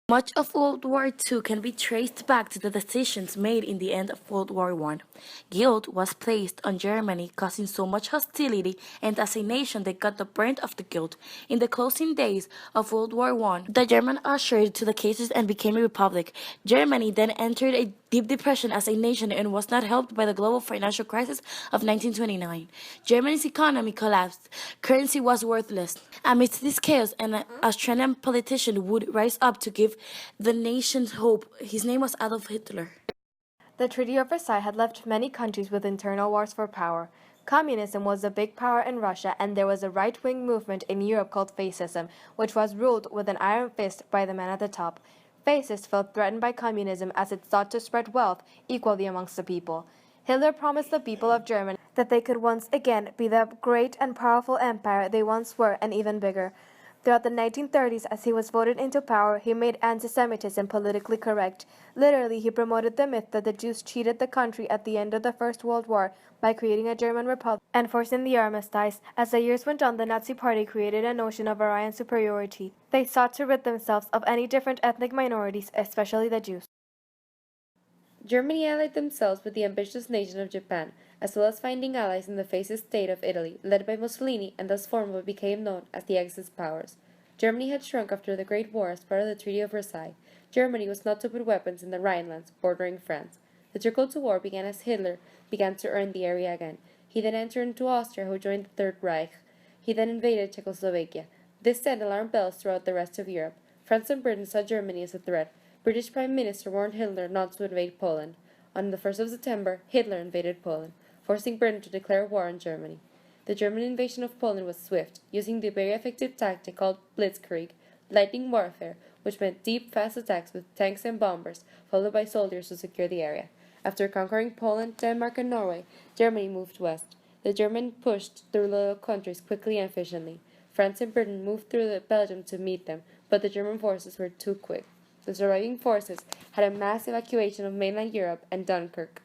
Much of World War II can be traced back to the decisions made in the end of World War I. Guilt was placed on Germany, causing so much hostility, and as a nation they got the brunt of the guilt. In the closing days of World War I, the Germans ushered to the cases and became a republic. Germany then entered a deep depression as a nation and was not helped by the global financial crisis of 1929. Germany's economy collapsed. Currency was worthless. Amidst this chaos, an Austrian politician would rise up to give the nation hope. His name was Adolf Hitler. The Treaty of Versailles had left many countries with internal wars for power. Communism was a big power in Russia, and there was a right-wing movement in Europe called fascism, which was ruled with an iron fist by the man at the top. Fascists felt threatened by communism as it sought to spread wealth equally amongst the people. Hitler promised the people of Germany that they could once again be the great and powerful empire they once were, and even bigger. Throughout the 1930s, as he was voted into power, he made anti-Semitism politically correct. Literally, he promoted the myth that the Jews cheated the country at the end of the First World War by creating a German republic and forcing the armistice. As the years went on, the Nazi Party created a notion of Aryan superiority. They sought to rid themselves of any different ethnic minorities, especially the Jews. Germany allied themselves with the ambitious nation of Japan, as well as finding allies in the fascist state of Italy, led by Mussolini, and thus formed what became known as the Axis powers. Germany had shrunk after the Great War as part of the Treaty of Versailles. Germany was not to put weapons in the Rhinelands, bordering France. The trickle to war began as Hitler began to earn the area again. He then entered into Austria, who joined the Third Reich. He then invaded Czechoslovakia. This sent alarm bells throughout the rest of Europe. France and Britain saw Germany as a threat. British Prime Minister warned Hitler not to invade Poland. On the 1st of September, Hitler invaded Poland, forcing Britain to declare war on Germany. The German invasion of Poland was swift, using the very effective tactic called blitzkrieg, lightning warfare, which meant deep, fast attacks with tanks and bombers, followed by soldiers to secure the area. After conquering Poland, Denmark, and Norway, Germany moved west. The Germans pushed through little countries quickly and efficiently. France and Britain moved through Belgium to meet them, but the German forces were too quick. The surviving forces had a mass evacuation of mainland Europe and Dunkirk.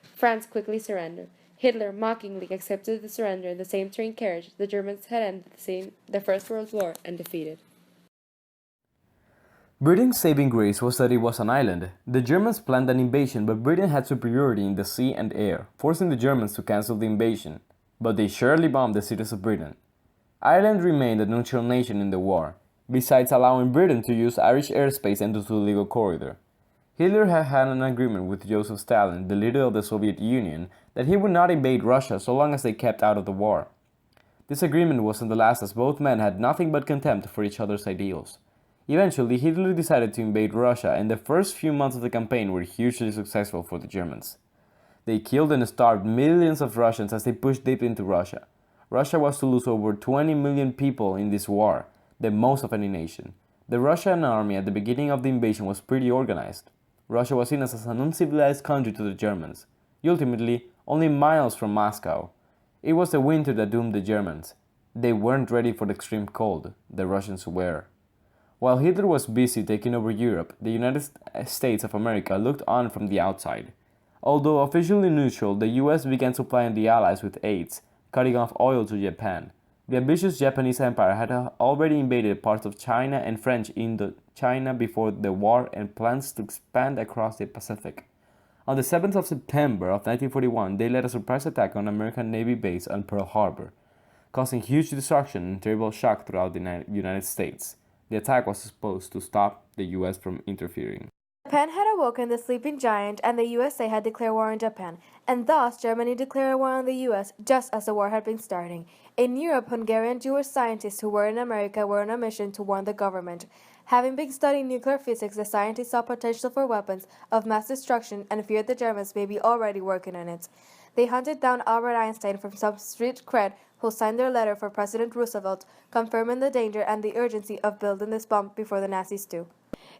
France quickly surrendered. Hitler mockingly accepted the surrender in the same train carriage the Germans had ended the First World War and defeated. Britain's saving grace was that it was an island. The Germans planned an invasion, but Britain had superiority in the sea and air, forcing the Germans to cancel the invasion. But they surely bombed the cities of Britain. Ireland remained a neutral nation in the war, besides allowing Britain to use Irish airspace into the legal corridor. Hitler had had an agreement with Joseph Stalin, the leader of the Soviet Union, that he would not invade Russia so long as they kept out of the war. This agreement wasn't the last, as both men had nothing but contempt for each other's ideals. Eventually, Hitler decided to invade Russia, and the first few months of the campaign were hugely successful for the Germans. They killed and starved millions of Russians as they pushed deep into Russia. Russia was to lose over 20 million people in this war, the most of any nation. The Russian army at the beginning of the invasion was pretty organized. Russia was seen as an uncivilized country to the Germans, ultimately only miles from Moscow. It was the winter that doomed the Germans. They weren't ready for the extreme cold. The Russians were. While Hitler was busy taking over Europe, the United States of America looked on from the outside. Although officially neutral, the US began supplying the Allies with aids, cutting off oil to Japan. The ambitious Japanese Empire had already invaded parts of China and French Indochina before the war, and plans to expand across the Pacific. On the 7th of September of 1941, they led a surprise attack on an American Navy base on Pearl Harbor, causing huge destruction and terrible shock throughout the United States. The attack was supposed to stop the US from interfering. Japan had awoken the sleeping giant, and the USA had declared war on Japan, and thus Germany declared war on the US just as the war had been starting. In Europe, Hungarian Jewish scientists who were in America were on a mission to warn the government. Having been studying nuclear physics, the scientists saw potential for weapons of mass destruction and feared the Germans may be already working on it. They hunted down Albert Einstein from some street cred who signed their letter for President Roosevelt, confirming the danger and the urgency of building this bomb before the Nazis do.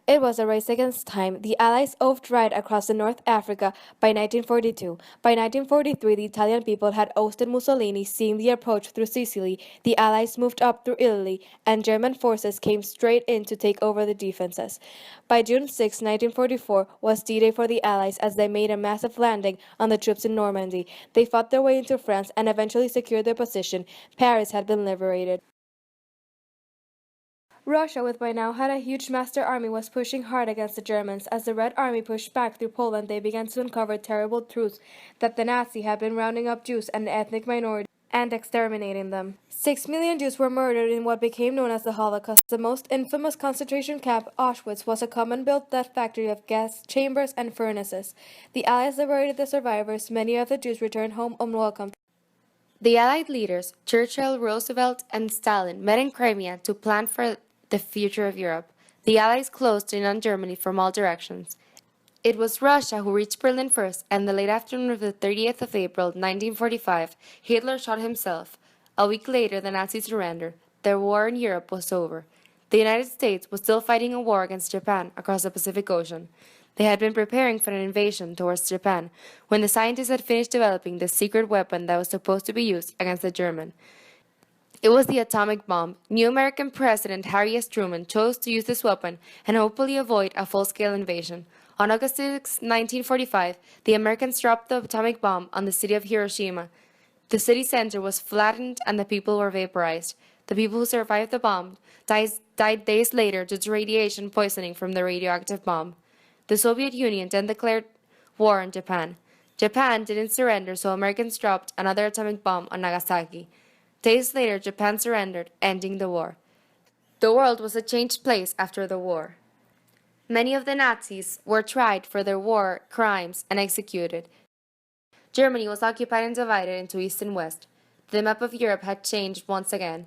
It was a race against time. The Allies oafed right across the North Africa by 1942. By 1943, the Italian people had ousted Mussolini, seeing the approach through Sicily. The Allies moved up through Italy, and German forces came straight in to take over the defenses. By June 6, 1944, was D-Day for the Allies as they made a massive landing on the troops in Normandy. They fought their way into France and eventually secured their position. Paris had been liberated. Russia, with by now had a huge master army, was pushing hard against the Germans. As the Red Army pushed back through Poland, they began to uncover terrible truths that the Nazi had been rounding up Jews and ethnic minorities and exterminating them. 6 million Jews were murdered in what became known as the Holocaust. The most infamous concentration camp, Auschwitz, was a common-built death factory of gas chambers and furnaces. The Allies liberated the survivors. Many of the Jews returned home unwelcome. The Allied leaders, Churchill, Roosevelt, and Stalin, met in Crimea to plan for the future of Europe. The Allies closed in on Germany from all directions. It was Russia who reached Berlin first, and the late afternoon of the 30th of April, 1945, Hitler shot himself. A week later, the Nazis surrendered. The war in Europe was over. The United States was still fighting a war against Japan across the Pacific Ocean. They had been preparing for an invasion towards Japan when the scientists had finished developing the secret weapon that was supposed to be used against the Germans. It was the atomic bomb. New American President Harry S. Truman chose to use this weapon and hopefully avoid a full-scale invasion. On August 6, 1945, the Americans dropped the atomic bomb on the city of Hiroshima. The city center was flattened and the people were vaporized. The people who survived the bomb died days later due to radiation poisoning from the radioactive bomb. The Soviet Union then declared war on Japan. Japan didn't surrender, so Americans dropped another atomic bomb on Nagasaki. Days later, Japan surrendered, ending the war. The world was a changed place after the war. Many of the Nazis were tried for their war crimes and executed. Germany was occupied and divided into East and West. The map of Europe had changed once again.